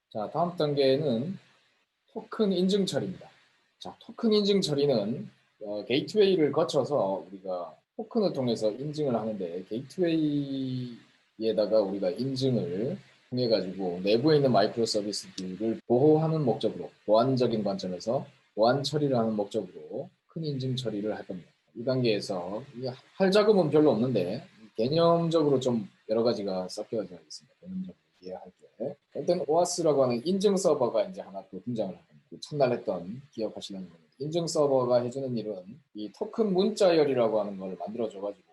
자, 다음 단계는 토큰 인증 처리입니다. 자, 토큰 인증 처리는 게이트웨이를 거쳐서 우리가 토큰을 통해서 인증을 하는데 게이트웨이에다가 우리가 인증을 통해 가지고 내부에 있는 마이크로 서비스들을 보호하는 목적으로 보안적인 관점에서 보안 처리를 하는 목적으로 큰 인증 처리를 할 겁니다. 이 단계에서 할 작업은 별로 없는데 개념적으로 좀 여러 가지가 섞여져 있습니다. 개념적으로 이해할 때. 일단 오아스라고 하는 인증 서버가 이제 하나 또 등장을 합니다. 첫날 했던 기억하시는 겁니다. 인증 서버가 해주는 일은 이 토큰 문자열이라고 하는 걸 만들어줘가지고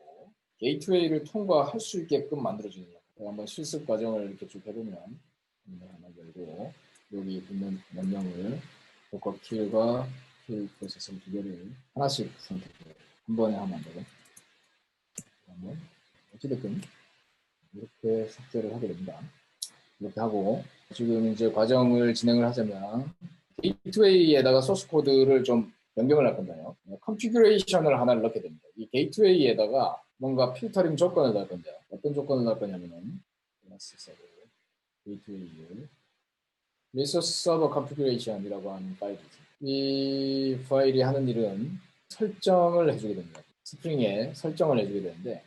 게이트웨이를 통과할 수 있게끔 만들어주는 역. 한번 실습 과정을 이렇게 쭉 해보면 하나 열고 여기 있는 명령을 도커 킬과 킬 프로세서 두 개를 하나씩 선택해요. 한 번에 하면 안 되고 그러면 어찌됐든 이렇게 삭제를 하게 됩니다. 이렇게 하고 지금 이제 과정을 진행을 하자면 게이트웨이에다가 소스 코드를 좀 변경을 할 건데요. 컨피규레이션을 하나를 넣게 됩니다. 이 게이트웨이에다가 뭔가 필터링 조건을 넣을 건데요. 어떤 조건을 넣을 거냐면은 게이트웨이 리소스 서버 컨피규레이션이라고 하는 파일이죠. 이 파일이 하는 일은 설정을 해주게 됩니다. 스프링에 설정을 해주게 되는데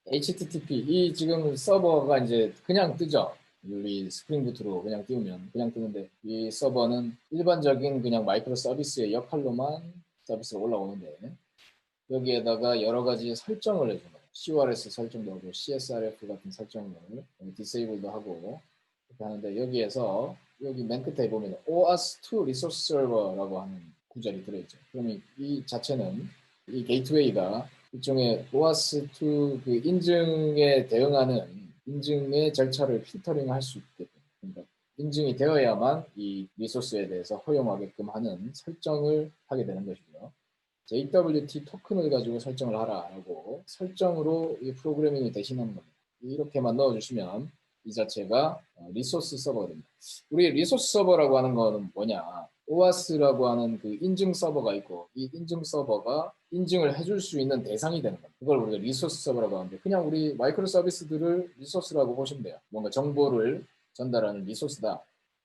HTTP 이 지금 서버가 이제 그냥 뜨죠. 우리 스프링 부트로 그냥 띄우면 그냥 뜨는데 이 서버는 일반적인 그냥 마이크로 서비스의 역할로만 서비스가 올라오는데 여기에다가 여러 가지 설정을 해주는 거예요. CORS 설정도 하고 CSRF 같은 설정을 디세이블도 하고 이렇게 하는데 여기에서 여기 맨 끝에 보면 OAuth2 Resource Server라고 하는 구절이 들어있죠. 그러면 이 자체는 이 게이트웨이가 일종의 OAuth2 그 인증에 대응하는 인증의 절차를 필터링 할 수 있게끔 그러니까 인증이 되어야만 이 리소스에 대해서 허용하게끔 하는 설정을 하게 되는 것이고요. JWT 토큰을 가지고 설정을 하라라고 설정으로 이 프로그래밍이 대신하는 겁니다. 이렇게만 넣어주시면 이 자체가 리소스 서버가 됩니다. 우리 리소스 서버라고 하는 거는 뭐냐? OAuth라고 하는 그 인증 서버가 있고 이 인증 서버가 인증을 해줄 수 있는 대상이 되는 겁니다. 그걸 우리가 리소스 서버라고 하는데 그냥 우리 마이크로 서비스들을 리소스라고 보시면 돼요. 뭔가 정보를 전달하는 리소스다.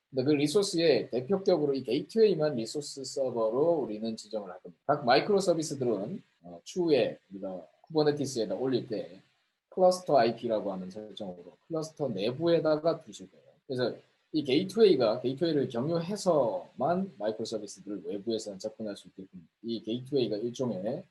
근데 그 리소스에 대표격으로 이 게이트웨이만 리소스 서버로 우리는 지정을 할 겁니다. 각 마이크로 서비스들은 추후에 우리가 쿠버네티스에다 올릴 때 클러스터 IP라고 하는 설정으로 클러스터 내부에다가 두실 거예요. 그래서 이 게이트웨이를 경유해서만 마이크로 서비스들을 외부에서 접근할 수 있게끔 이 게이트웨이가 일종의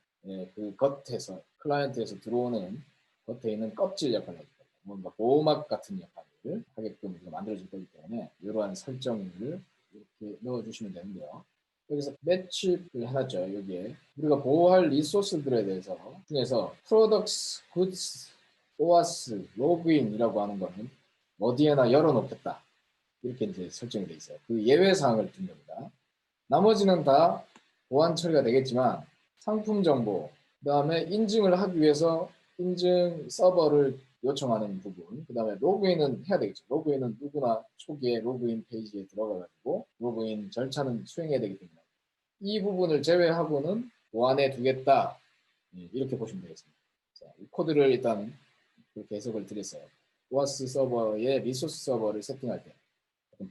그 겉에서 클라이언트에서 들어오는 겉에 있는 껍질 역할을 합니다. 뭔가 보호막 같은 역할을 하게끔 만들어질 거기 때문에 이러한 설정을 이렇게 넣어주시면 되는데요. 여기서 매치를 해놨죠. 여기에 우리가 보호할 리소스들에 대해서 중에서 products, goods, OAuth, 로그인이라고 하는 거는 어디에나 열어놓겠다. 이렇게 이제 설정이 돼 있어요. 그 예외 사항을 둔 겁니다. 나머지는 다 보안 처리가 되겠지만 상품 정보, 그 다음에 인증을 하기 위해서 인증 서버를 요청하는 부분, 그 다음에 로그인은 해야 되겠죠. 로그인은 누구나 초기에 로그인 페이지에 들어가가지고 로그인 절차는 수행해야 되기 때문에 이 부분을 제외하고는 보안해 두겠다. 이렇게 보시면 되겠습니다. 자, 이 코드를 일단 그렇게 해석을 드렸어요. 오아스 서버의 리소스 서버를 세팅할 때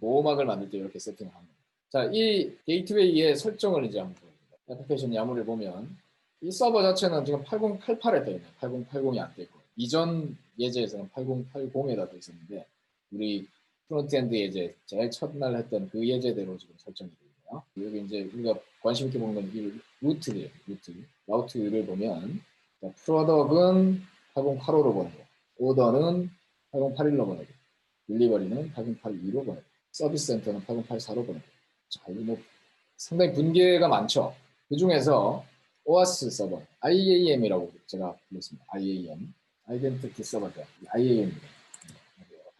보호막을 만들 때 이렇게 세팅을 합니다. 자, 이 게이트웨이의 설정을 이제 한번 보입니다. 애플리케이션 야무를 보면 이 서버 자체는 지금 8088에 떠 있네요. 8080이 안 떠 있고 이전 예제에서는 8080에다 떠 있었는데 우리 프론트엔드 예제 제일 첫날 했던 그 예제대로 지금 설정이 되어 있네요. 여기 이제 우리가 관심 있게 보는 건 이 루트예요. 라우트를 보면 프로덕은 8085로 보내고 오더는 8081로 보내고 딜리버리는 8082로 보내고 서비스 센터는 8084로 보내고 자, 이거 뭐 상당히 분계가 많죠. 그 중에서 오아스 서버, IAM이라고 제가 불렀습니다. IAM, 아이덴티티 서버죠. IAM입니다.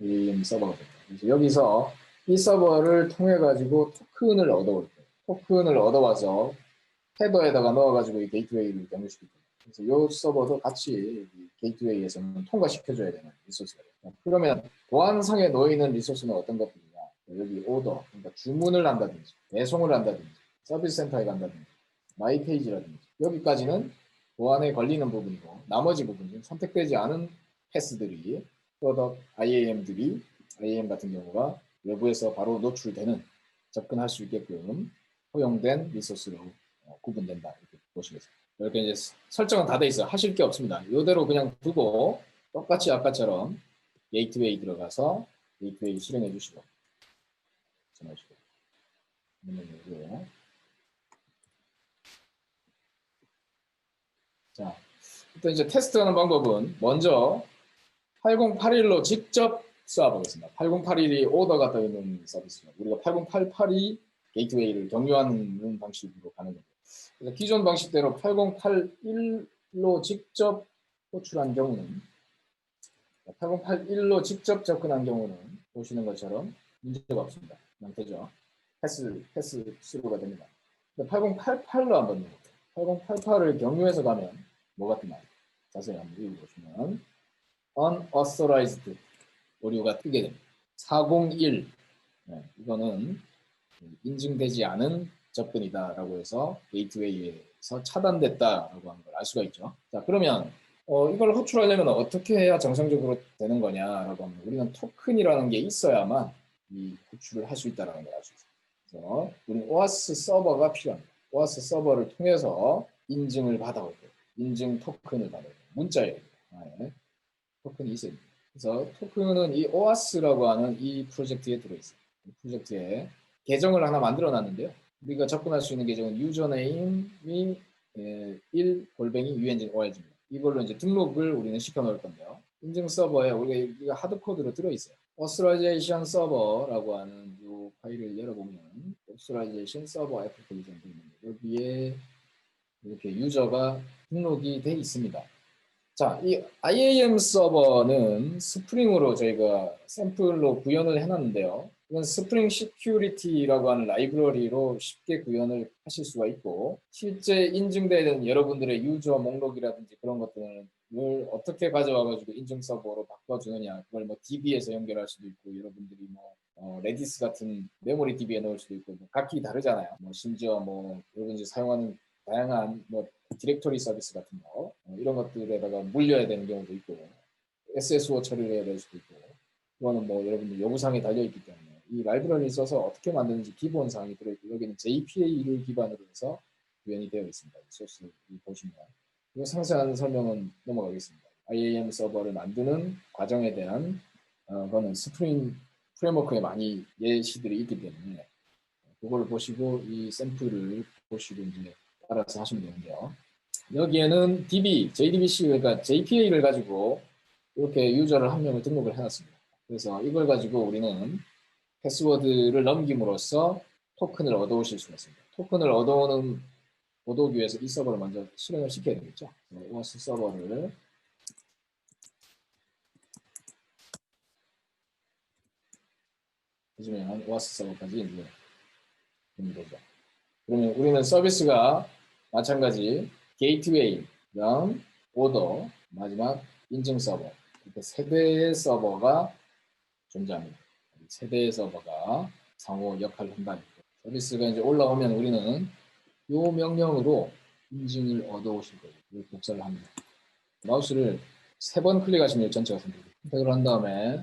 IAM 서버가 됩니다. 그래서 여기서 이 서버를 통해 가지고 토큰을 얻어올 거예요. 토큰을 얻어와서 헤더에다가 넣어가지고 이 게이트웨이를 연결시킬 거예요. 그래서 이 서버도 같이 게이트웨이에서는 통과시켜줘야 되는 리소스가 돼요. 그러면 보안상에 놓이는 리소스는 어떤 것들이냐? 여기 오더, 그러니까 주문을 한다든지, 배송을 한다든지, 서비스 센터에 간다든지, 마이 페이지라든지 여기까지는 보안에 걸리는 부분이고 나머지 부분은 선택되지 않은 패스들이 프로덕 IAM들이 IAM 같은 경우가 외부에서 바로 노출되는 접근할 수 있게끔 허용된 리소스로 구분된다 이렇게 보시겠습니다. 이렇게 이제 설정은 다 돼 있어요. 하실 게 없습니다. 이대로 그냥 두고 똑같이 아까처럼 게이트웨이 들어가서 게이트웨이 실행해 주시고 전화주시고 자, 일단 이제 테스트하는 방법은 먼저 8081로 직접 쏴보겠습니다. 8081이 오더가 떠 있는 서비스입니다. 우리가 8088이 게이트웨이를 경유하는 방식으로 가는 거죠. 그래서 기존 방식대로 8081로 직접 호출한 경우는 8081로 직접 접근한 경우는 보시는 것처럼 문제가 없습니다. 그냥 되죠. 패스 스루가 됩니다. 8088로 한번 해볼게요. 8088을 경유해서 가면 뭐 같은 말 자세히 한번 읽어보시면 unauthorized 오류가 뜨게 됩니다. 401 이거는 인증되지 않은 접근이다라고 해서 게이트웨이에서 차단됐다라고 하는 걸 알 수가 있죠. 자, 그러면 이걸 호출하려면 어떻게 해야 정상적으로 되는 거냐라고 하면 우리는 토큰이라는 게 있어야만 이 호출을 할 수 있다는 걸 알 수 있어요. 그래서 우리는 OAuth 서버가 필요합니다. OAuth 서버를 통해서 인증을 받아올 때 인증 토큰을 받아야 돼요. 문자예요. 네. 토큰이 있어야 됩니다. 그래서 토큰은 이 OAuth라고 하는 이 프로젝트에 들어있어요. 이 프로젝트에 계정을 하나 만들어 놨는데요. 우리가 접근할 수 있는 계정은 유저네임이 1-uengine.org입니다. 이걸로 이제 등록을 우리는 시켜 놓을 건데요. 인증 서버에 우리가 하드코드로 들어있어요. Authorization Server라고 하는 이 파일을 열어보면 Authorization Server 애플리케이션이 있는데 여기에 이렇게 유저가 등록이 돼 있습니다. 자, 이 IAM 서버는 스프링으로 저희가 샘플로 구현을 해놨는데요. 이건 스프링 시큐리티라고 하는 라이브러리로 쉽게 구현을 하실 수가 있고 실제 인증되는 여러분들의 유저 목록이라든지 그런 것들을 어떻게 가져와가지고 인증 서버로 바꿔주느냐 그걸 뭐 DB에서 연결할 수도 있고 여러분들이 뭐 레디스 같은 메모리 DB에 넣을 수도 있고 뭐 각기 다르잖아요. 뭐 심지어 뭐 여러분들이 사용하는 다양한 뭐 디렉토리 서비스 같은 거 이런 것들에다가 물려야 되는 경우도 있고 SSO 처리를 해야 될 수도 있고 그거는 뭐 여러분들 요구사항에 달려있기 때문에 이 라이브러리를 써서 어떻게 만드는지 기본 사항이 들어있고 여기는 JPA를 기반으로 해서 구현이 되어 있습니다. 소스 보시면 이 상세한 설명은 넘어가겠습니다. IAM 서버를 만드는 과정에 대한 그거는 스프링 프레임워크에 많이 예시들이 있기 때문에 그걸 보시고 이 샘플을 보시고 이제 따라서 하시면 되는데요. 여기에는 DB, JDBC, 그러니까 JPA를 가지고 이렇게 유저를 한 명을 등록을 해놨습니다. 그래서 이걸 가지고 우리는 패스워드를 넘김으로써 토큰을 얻어오실 수가 있습니다. 토큰을 얻어오기 위해서 이 서버를 먼저 실행을 시켜야 되겠죠. OAuth 서버를 해주면 OAuth 서버까지 이제 되죠. 그러면 우리는 서비스가 마찬가지 게이트웨이, 그다음 오더, 마지막 인증 서버 이렇게 세 대의 서버가 존재합니다. 세 대의 서버가 상호 역할을 한다는 거죠. 서비스가 이제 올라오면 우리는 이 명령으로 인증을 얻어오실 거예요. 이걸 복사를 합니다. 마우스를 3번 클릭하시면 전체가 선택돼요. 선택을 한 다음에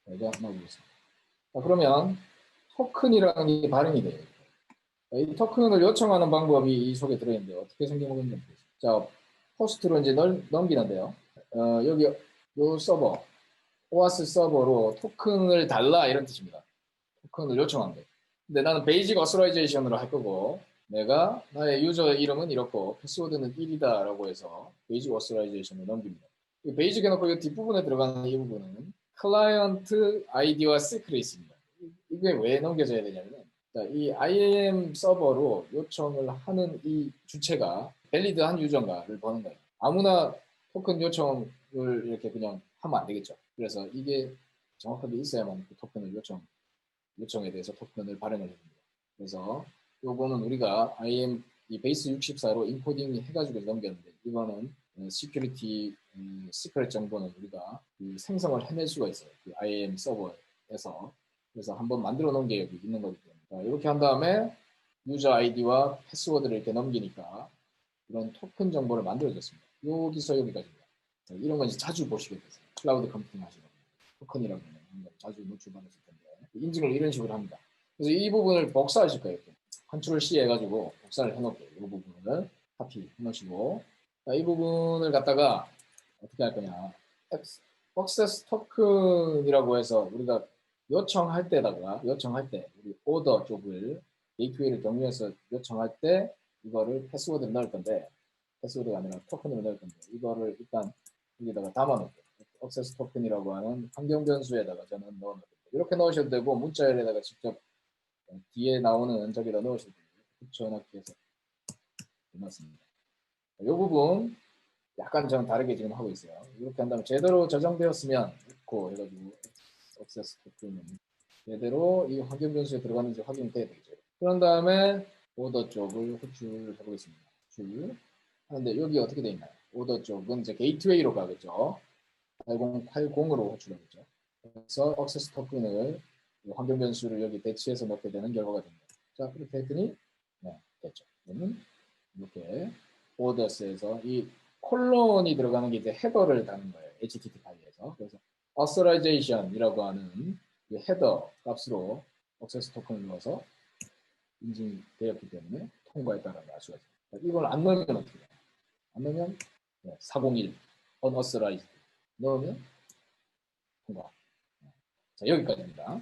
제가 넣어보겠습니다. 자, 그러면 토큰이라는 게 발행이 돼요. 이 토큰을 요청하는 방법이 이 속에 들어있는데 어떻게 생겨보겠는지 보겠습니다. 자, 호스트로 이제 넘기는데요. 여기 요 서버, OAuth 서버로 토큰을 달라 이런 뜻입니다. 토큰을 요청한 거예요. 근데 나는 베이직 어스라이제이션으로 할 거고 내가 나의 유저 이름은 이렇고 패스워드는 1이다 라고 해서 베이직 어스라이제이션을 넘깁니다. 이 베이직 해놓고 이 뒷부분에 들어가는 이 부분은 클라이언트 아이디와 시크릿입니다. 이게 왜 넘겨져야 되냐면 이 IAM 서버로 요청을 하는 이 주체가 밸리드한 유저인가를 보는 거예요. 아무나 토큰 요청을 이렇게 그냥 하면 안 되겠죠. 그래서 이게 정확하게 있어야만 그 토큰을 요청에 대해서 토큰을 발행을 해줍니다. 그래서 요거는 우리가 IAM 이 베이스 64로 인코딩 해가지고 넘겼는데 이거는 시큐리티 시크릿 정보는 우리가 생성을 해낼 수가 있어요. 그 IAM 서버에서. 그래서 한번 만들어 놓은 게 여기 있는 거기 때문에 이렇게 한 다음에 유저 아이디와 패스워드를 이렇게 넘기니까 이런 토큰 정보를 만들어줬습니다. 여기서 여기까지입니다. 이런 건 이제 자주 보시게 되세요. 클라우드 컴퓨팅 하시는 토큰이라고 하는 자주 노출받았을 텐데 인증을 이런 식으로 합니다. 그래서 이 부분을 복사하실 거예요. 컨트롤 C 해가지고 복사를 해놓을게요. 이 부분을 카피 해놓으시고 이 부분을 갖다가 어떻게 할 거냐. 액세스 토큰이라고 해서 우리가 요청할 때 우리 오더 쪽을 게이트웨이를 경유해서 요청할 때 이거를 패스워드를 넣을 건데 패스워드가 아니라 토큰으로 넣을 건데 이거를 일단 여기다가 담아놓을게요. 액세스 토큰이라고 하는 환경 변수에다가 저는 넣어놓을게요. 이렇게 넣으셔도 되고 문자열에다가 직접 뒤에 나오는 저기다 넣으셔도 돼요. 붙여넣기 해서 넣었습니다. 이 부분 약간 저는 다르게 지금 하고 있어요. 이렇게 한다면 제대로 저장되었으면 있고 해가지고 액세스 토큰은 제대로 이 환경 변수에 들어가는지 확인돼야 되겠죠. 그런 다음에 오더 쪽을 호출을 해보겠습니다. 호출 하는데 여기 어떻게 되어 있나요? 오더 쪽은 이제 게이트웨이로 가겠죠. 8080으로 호출하겠죠. 그래서 액세스 토큰을 환경 변수를 여기 대치해서 넣게 되는 결과가 됩니다. 자, 그렇게 했더니 네, 됐죠. 그러면 이렇게 오더스에서 이 콜론이 들어가는 게 이제 헤더를 다는 거예요. HTTP에서. 그래서 authorization이라고 하는 이 헤더 값으로 액세스 토큰을 넣어서 인증이 되었기 때문에 통과에 따라 알 수가 있습니다. 이걸 안 넣으면 어떻게 해요? 안 넣으면 401 unauthorized 넣으면 통과. 자, 여기까지입니다.